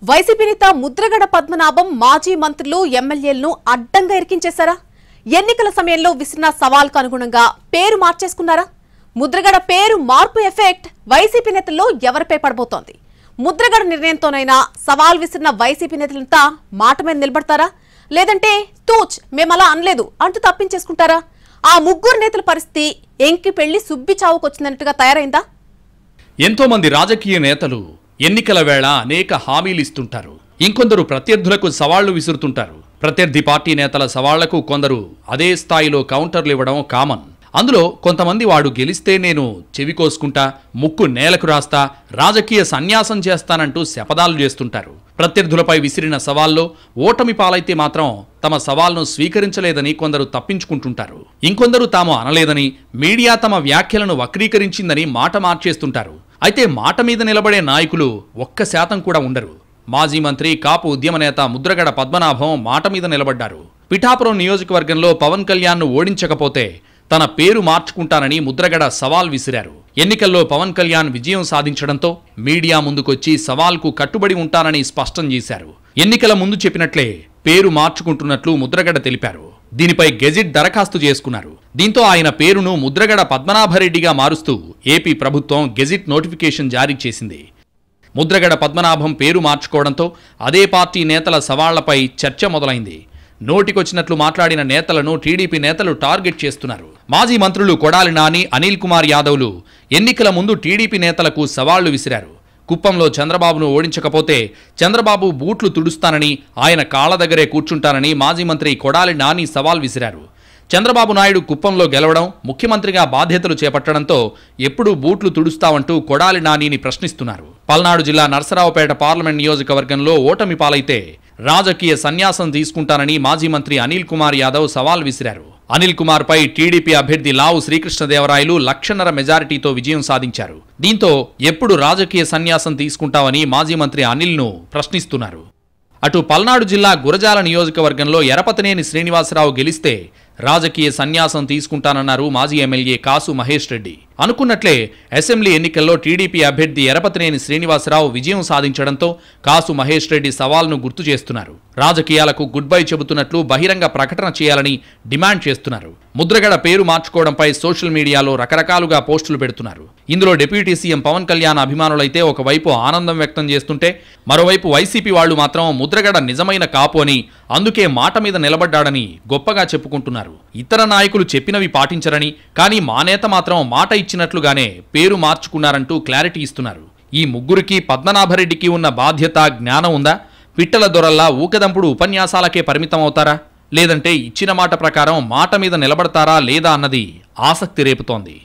YCP నేత ముద్రగడ పద్మనాభం మాజీ మంత్రులు ఎమ్మెల్యేలను అడ్డంగా ఇరికించేశారా? ఎన్నికల సమయంలో విసిరిన సవాల్కు అనుగుణంగా పేరు మార్చేసుకున్నారా? ముద్రగడ పేరు మార్పు ఎఫెక్ట్ వైసీపీ నేతల్లో ఎవరిపై పడబోతోంది? ముద్రగడ నిర్ణయంతోనైనా సవాల్ విసిరిన వైసీపీ నేతలంతా మాట మీద నిలబడతారా? లేదంటే తూచ్ మేమలా అనలేదు అంటూ తప్పించేసుకుంటారా? ఆ ముగ్గురు నేతల పరిస్థితి ఎంకి పెళ్లి సుబ్బి చావుకొచ్చిందన్నట్టుగా తయారైందా? ఎంతో మంది రాజకీయ నేతలు ఎన్నికల వేళ అనేక హామీలు ఇస్తుంటారు. ఇంకొందరు ప్రత్యర్థులకు సవాళ్లు విసురుతుంటారు. ప్రత్యర్థి పార్టీ నేతల సవాళ్లకు కొందరు అదే స్థాయిలో కౌంటర్లు ఇవ్వడం కామన్. అందులో కొంతమంది వాడు గెలిస్తే నేను చెవి కోసుకుంటా, ముక్కు నేలకు రాస్తా, రాజకీయ సన్యాసం చేస్తానంటూ శపథాలు చేస్తుంటారు. ప్రత్యర్థులపై విసిరిన సవాల్లో ఓటమి పాలైతే మాత్రం తమ సవాల్ను స్వీకరించలేదని కొందరు తప్పించుకుంటుంటారు. ఇంకొందరు తాము అనలేదని, మీడియా తమ వ్యాఖ్యలను వక్రీకరించిందని మాట మార్చేస్తుంటారు. అయితే మాట మీద నిలబడే నాయకులు 1% కూడా ఉండరు. మాజీ మంత్రి కాపు ఉద్యమ నేత ముద్రగడ పద్మనాభం మాట మీద నిలబడ్డారు. పిఠాపురం నియోజకవర్గంలో పవన్ కళ్యాణ్ను ఓడించకపోతే తన పేరు మార్చుకుంటానని ముద్రగడ సవాల్ విసిరారు. ఎన్నికల్లో పవన్ కళ్యాణ్ విజయం సాధించడంతో మీడియా ముందుకొచ్చి సవాల్కు కట్టుబడి ఉంటానని స్పష్టం చేశారు. ఎన్నికల ముందు చెప్పినట్లే పేరు మార్చుకుంటున్నట్లు ముద్రగడ తెలిపారు. దీనిపై గెజిట్ దరఖాస్తు చేసుకున్నారు. దీంతో ఆయన పేరును ముద్రగడ పద్మనాభరెడ్డిగా మారుస్తూ ఏపీ ప్రభుత్వం గెజిట్ నోటిఫికేషన్ జారీ చేసింది. ముద్రగడ పద్మనాభం పేరు మార్చుకోవడంతో అదే పార్టీ నేతల సవాళ్లపై చర్చ మొదలైంది. నోటికొచ్చినట్లు మాట్లాడిన నేతలను టీడీపీ నేతలు టార్గెట్ చేస్తున్నారు. మాజీ మంత్రులు కొడాలి నాని, అనిల్ కుమార్ యాదవ్లు ఎన్నికల ముందు టీడీపీ నేతలకు సవాళ్లు విసిరారు. కుప్పంలో చంద్రబాబును ఓడించకపోతే చంద్రబాబు బూట్లు తుడుస్తానని, ఆయన కాళ్ల దగ్గరే కూర్చుంటానని మాజీ మంత్రి కొడాలి నాని సవాల్ విసిరారు. చంద్రబాబు నాయుడు కుప్పంలో గెలవడం, ముఖ్యమంత్రిగా బాధ్యతలు చేపట్టడంతో ఎప్పుడూ బూట్లు తుడుస్తావంటూ కొడాలి నానిని ప్రశ్నిస్తున్నారు. పల్నాడు జిల్లా నర్సరావుపేట పార్లమెంట్ నియోజకవర్గంలో ఓటమి పాలైతే రాజకీయ సన్యాసం తీసుకుంటానని మాజీ మంత్రి అనిల్ కుమార్ యాదవ్ సవాల్ విసిరారు. అనిల్ కుమార్ పై టీడీపీ అభ్యర్థి లావు శ్రీకృష్ణదేవరాయలు 1,00,000 మెజారిటీతో విజయం సాధించారు. దీంతో ఎప్పుడు రాజకీయ సన్యాసం తీసుకుంటావని మాజీ మంత్రి అనిల్ను ప్రశ్నిస్తున్నారు. అటు పల్నాడు జిల్లా గురజాల నియోజకవర్గంలో ఎరపతినేని శ్రీనివాసరావు గెలిస్తే రాజకీయ సన్యాసం తీసుకుంటానన్నారు మాజీ ఎమ్మెల్యే కాసు మహేష్ రెడ్డి. అనుకున్నట్లే అసెంబ్లీ ఎన్నికల్లో టీడీపీ అభ్యర్థి ఎరపతినేని శ్రీనివాసరావు విజయం సాధించడంతో కాసు మహేష్ రెడ్డి సవాల్ను గుర్తు చేస్తున్నారు. రాజకీయాలకు గుడ్ బై చెబుతున్నట్లు బహిరంగ ప్రకటన చేయాలని డిమాండ్ చేస్తున్నారు. ముద్రగడ పేరు మార్చుకోవడంపై సోషల్ మీడియాలో రకరకాలుగా పోస్టులు పెడుతున్నారు. ఇందులో డిప్యూటీ సీఎం పవన్ కళ్యాణ్ అభిమానులైతే ఒకవైపు ఆనందం వ్యక్తం చేస్తుంటే, మరోవైపు వైసీపీ వాళ్లు మాత్రం ముద్రగడ నిజమైన కాపు అని, అందుకే మాట మీద నిలబడ్డాడని గొప్పగా చెప్పుకుంటున్నారు. ఇతర నాయకులు చెప్పినవి పాటించరని, కానీ మా నేత మాత్రం మాట ఇచ్చినట్లుగానే పేరు మార్చుకున్నారంటూ క్లారిటీ ఇస్తున్నారు. ఈ ముగ్గురికి పద్మనాభరెడ్డికి ఉన్న బాధ్యత, జ్ఞానం ఉందా? పిట్టల దొరల్లా ఊకదంపుడు ఉపన్యాసాలకే పరిమితమవుతారా? లేదంటే ఇచ్చిన మాట ప్రకారం మాట మీద నిలబడతారా లేదా అన్నది ఆసక్తి రేపుతోంది.